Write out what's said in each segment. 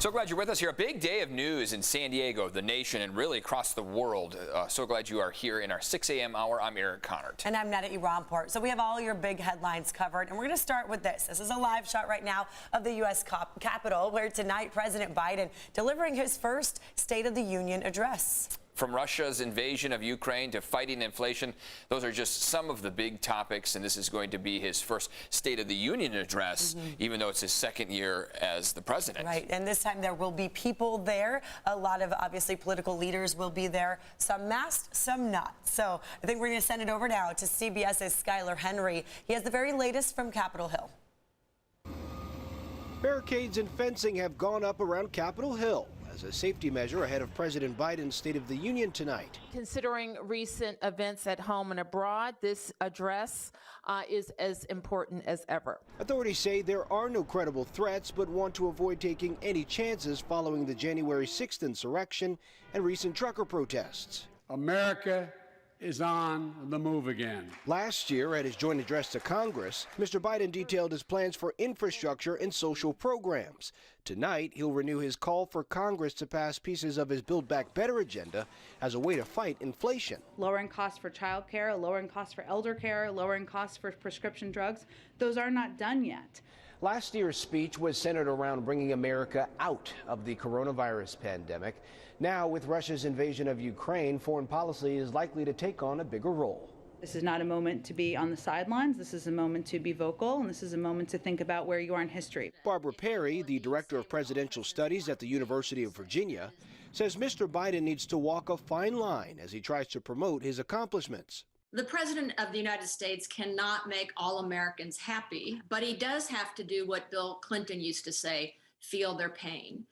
So glad you're with us here. A big day of news in San Diego, the nation, and really across the world. So glad you are here in our 6 a.m. hour. I'm Eric Connert. And I'm Netta Iranport. So we have all your big headlines covered, and we're going to start with this. This is a live shot right now of the U.S. Capitol, where tonight President Biden delivering his first State of the Union address. From Russia's invasion of Ukraine to fighting inflation, those are just some of the big topics, and this is going to be his first State of the Union address, even though it's his second year as the president. Right, and this time there will be people there. A lot of, obviously, political leaders will be there. Some masked, some not. So I think we're going to send it over now to CBS's Skylar Henry. He has the very latest from Capitol Hill. Barricades and fencing have gone up around Capitol Hill as a safety measure ahead of President Biden's State of the Union tonight. Considering recent events at home and abroad, this address is as important as ever. Authorities say there are no credible threats, but want to avoid taking any chances following the January 6th insurrection and recent trucker protests. America is on the move again. Last year, at his joint address to Congress, Mr. Biden detailed his plans for infrastructure and social programs. Tonight, he'll renew his call for Congress to pass pieces of his Build Back Better agenda as a way to fight inflation. Lowering costs for child care, lowering costs for elder care, lowering costs for prescription drugs, those are not done yet. Last year's speech was centered around bringing America out of the coronavirus pandemic. Now, with Russia's invasion of Ukraine, foreign policy is likely to take on a bigger role. This is not a moment to be on the sidelines. This is a moment to be vocal, and this is a moment to think about where you are in history. Barbara Perry, the director of presidential studies at the University of Virginia, says Mr. Biden needs to walk a fine line as he tries to promote his accomplishments. The President of the United States cannot make all Americans happy, but he does have to do what Bill Clinton used to say, feel their pain.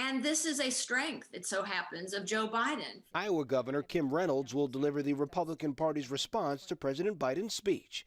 And this is a strength, it so happens, of Joe Biden. Iowa Governor Kim Reynolds will deliver the Republican Party's response to President Biden's speech.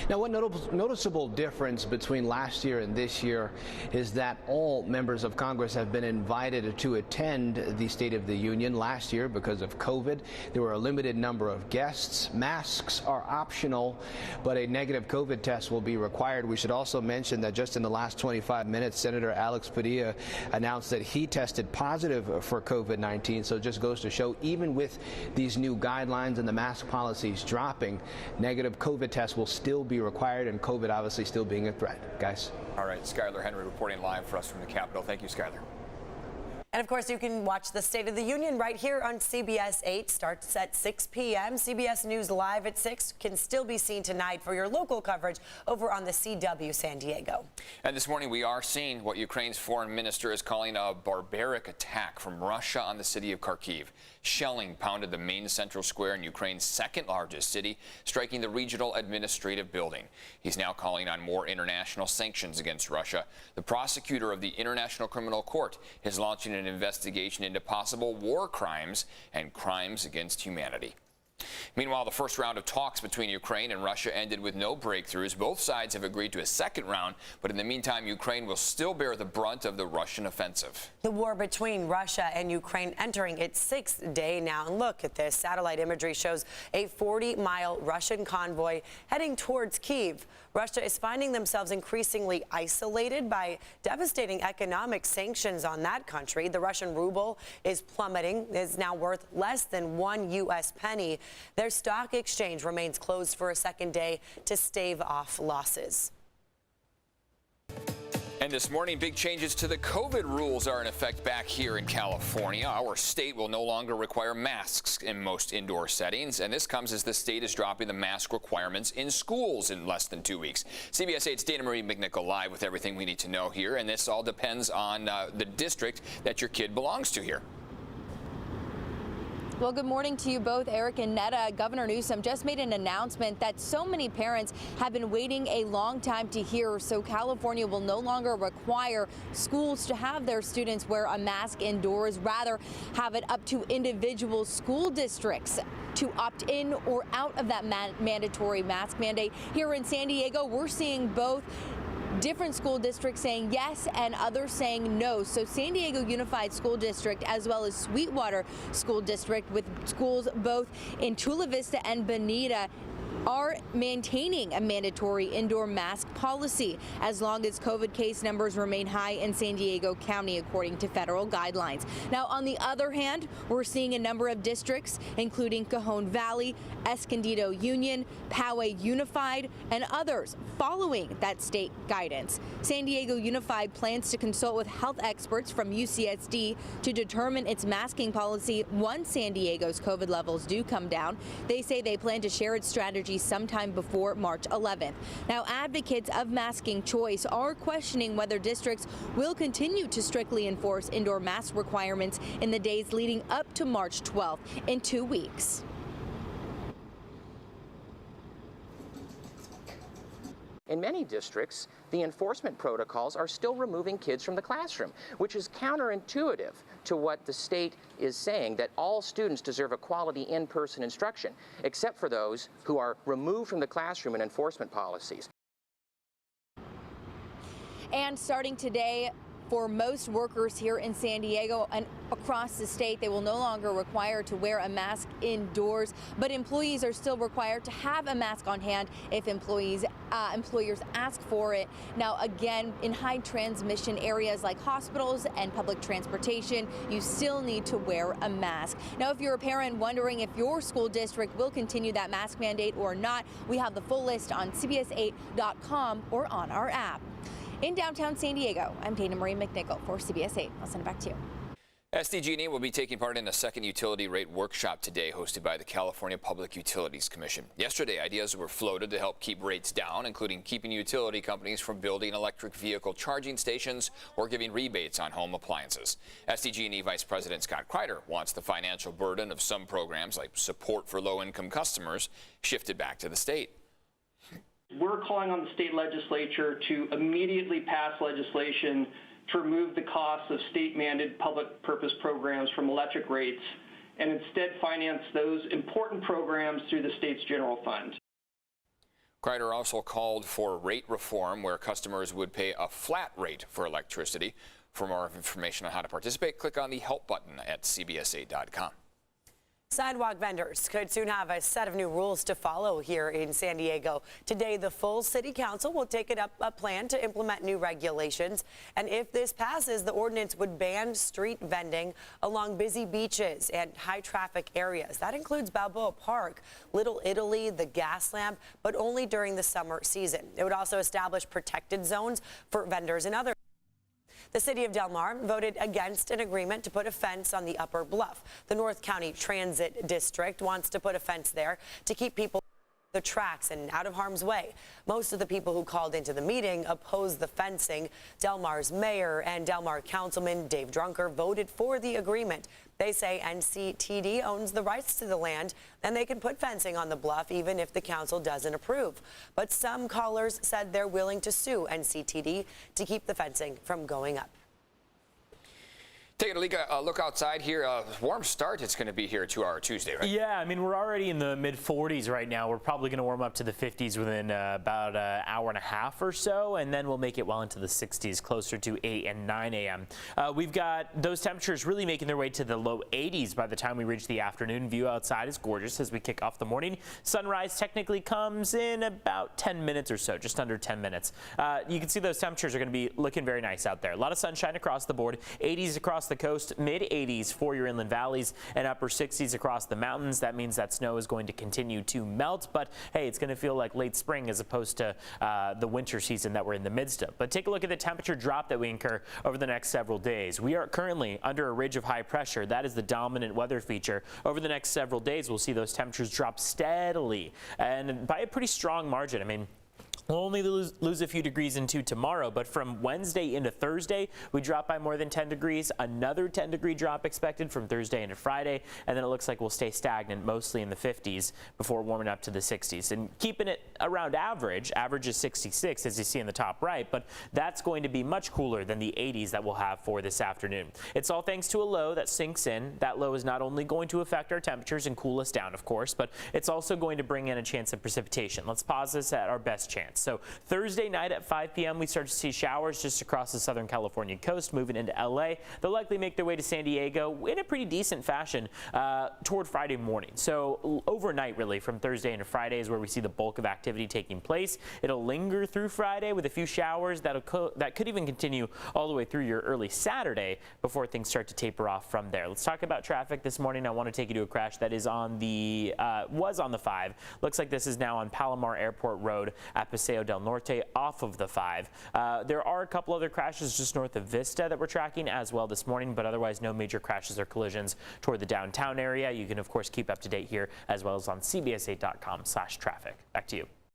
Now, one noticeable difference between last year and this year is that all members of Congress have been invited to attend the State of the Union. Last year, because of COVID, there were a limited number of guests. Masks are optional, but a negative COVID test will be required. We should also mention that just in the last 25 minutes, Senator Alex Padilla announced that he tested positive for COVID-19. So it just goes to show, even with these new guidelines and the mask policies dropping, negative COVID tests will still be required, and COVID obviously still being a threat. Guys. All right, Skylar Henry reporting live for us from the Capitol. Thank you, Skylar. And of course, you can watch the State of the Union right here on CBS 8. Starts at 6 p.m. CBS News Live at 6 can still be seen tonight for your local coverage over on the CW San Diego. And this morning, we are seeing what Ukraine's foreign minister is calling a barbaric attack from Russia on the city of Kharkiv. Shelling pounded the main central square in Ukraine's second largest city, striking the regional administrative building. He's now calling on more international sanctions against Russia. The prosecutor of the International Criminal Court is launching an investigation into possible war crimes and crimes against humanity. Meanwhile, the first round of talks between Ukraine and Russia ended with no breakthroughs. Both sides have agreed to a second round, but in the meantime, Ukraine will still bear the brunt of the Russian offensive. The war between Russia and Ukraine entering its 6th day now. And look at this. Satellite imagery shows a 40-mile Russian convoy heading towards Kyiv. Russia is finding themselves increasingly isolated by devastating economic sanctions on that country. The Russian ruble is plummeting, is now worth less than 1 U.S. penny. Their stock exchange remains closed for a second day to stave off losses. And this morning, big changes to the COVID rules are in effect back here in California. Our state will no longer require masks in most indoor settings, and this comes as the state is dropping the mask requirements in schools in less than 2 weeks. CBS 8's Dana Marie McNichol live with everything we need to know here, and this all depends on the district that your kid belongs to here. Well, good morning to you both, Eric and Netta. Governor Newsom just made an announcement that so many parents have been waiting a long time to hear. So California will no longer require schools to have their students wear a mask indoors, rather have it up to individual school districts to opt in or out of that mandatory mask mandate. Here in San Diego, we're seeing both different school districts saying yes and others saying no. So San Diego Unified School District as well as Sweetwater School District, with schools both in Chula Vista and Bonita, are maintaining a mandatory indoor mask policy as long as COVID case numbers remain high in San Diego County, according to federal guidelines. Now, on the other hand, we're seeing a number of districts, including Cajon Valley, Escondido Union, Poway Unified, and others following that state guidance. San Diego Unified plans to consult with health experts from UCSD to determine its masking policy once San Diego's COVID levels do come down. They say they plan to share its strategy sometime before March 11th. Now, advocates of masking choice are questioning whether districts will continue to strictly enforce indoor mask requirements in the days leading up to March 12th in 2 weeks. In many districts, the enforcement protocols are still removing kids from the classroom, which is counterintuitive to what the state is saying, that all students deserve a quality in-person instruction, except for those who are removed from the classroom in enforcement policies. And starting today, for most workers here in San Diego and across the state, they will no longer require to wear a mask indoors, but employees are still required to have a mask on hand if employers ask for it. Now, again, in high transmission areas like hospitals and public transportation, you still need to wear a mask. Now, if you're a parent wondering if your school district will continue that mask mandate or not, we have the full list on CBS8.com or on our app. In downtown San Diego, I'm Dana Marie McNichol for CBS 8. I'll send it back to you. SDGE will be taking part in a second utility rate workshop today hosted by the California Public Utilities Commission. Yesterday, ideas were floated to help keep rates down, including keeping utility companies from building electric vehicle charging stations or giving rebates on home appliances. SDGE Vice President Scott Kreider wants the financial burden of some programs, like support for low-income customers, shifted back to the state. We're calling on the state legislature to immediately pass legislation to remove the costs of state-mandated public purpose programs from electric rates and instead finance those important programs through the state's general fund. Kreider also called for rate reform where customers would pay a flat rate for electricity. For more information on how to participate, click on the help button at CBS8.com. Sidewalk vendors could soon have a set of new rules to follow here in San Diego. Today, the full city council will take up a plan to implement new regulations. And if this passes, the ordinance would ban street vending along busy beaches and high traffic areas. That includes Balboa Park, Little Italy, the Gas Lamp, but only during the summer season. It would also establish protected zones for vendors and others. The city of Del Mar voted against an agreement to put a fence on the Upper Bluff. The North County Transit District wants to put a fence there to keep people the tracks and out of harm's way. Most of the people who called into the meeting opposed the fencing. Del Mar's mayor and Del Mar councilman Dave Drunker voted for the agreement. They say NCTD owns the rights to the land and they can put fencing on the bluff even if the council doesn't approve. But some callers said they're willing to sue NCTD to keep the fencing from going up. Taking a look outside here, warm start it's going to be here to our Tuesday, right? Yeah, I mean, we're already in the mid-40s right now. We're probably going to warm up to the 50s within about an hour and a half or so, and then we'll make it well into the 60s, closer to 8 and 9 a.m. We've got those temperatures really making their way to the low 80s by the time we reach the afternoon. View outside is gorgeous as we kick off the morning. Sunrise technically comes in about 10 minutes or so, just under 10 minutes. You can see those temperatures are going to be looking very nice out there. A lot of sunshine across the board, 80s across the coast, mid-80s for your inland valleys, and upper 60s across the mountains. That means that snow is going to continue to melt, but hey, it's going to feel like late spring as opposed to the winter season that we're in the midst of. But take a look at the temperature drop that we incur over the next several days. We are currently under a ridge of high pressure. That is the dominant weather feature. Over the next several days, we'll see those temperatures drop steadily and by a pretty strong margin. I mean, we'll only lose a few degrees into tomorrow, but from Wednesday into Thursday, we drop by more than 10 degrees. Another 10-degree drop expected from Thursday into Friday, and then it looks like we'll stay stagnant, mostly in the 50s, before warming up to the 60s. And keeping it around average is 66, as you see in the top right, but that's going to be much cooler than the 80s that we'll have for this afternoon. It's all thanks to a low that sinks in. That low is not only going to affect our temperatures and cool us down, of course, but it's also going to bring in a chance of precipitation. Let's pause this at our best chance. chance. So Thursday night at 5 p.m. we start to see showers just across the Southern California coast, moving into LA. They'll likely make their way to San Diego in a pretty decent fashion toward Friday morning. So overnight, really, from Thursday into Friday is where we see the bulk of activity taking place. It'll linger through Friday with a few showers that could even continue all the way through your early Saturday before things start to taper off from there. Let's talk about traffic this morning. I want to take you to a crash that is on the was on the 5. Looks like this is now on Palomar Airport Road at Paseo del Norte off of the 5. There are a couple other crashes just north of Vista that we're tracking as well this morning, but otherwise no major crashes or collisions toward the downtown area. You can of course keep up to date here as well as on cbs8.com/traffic. Back to you.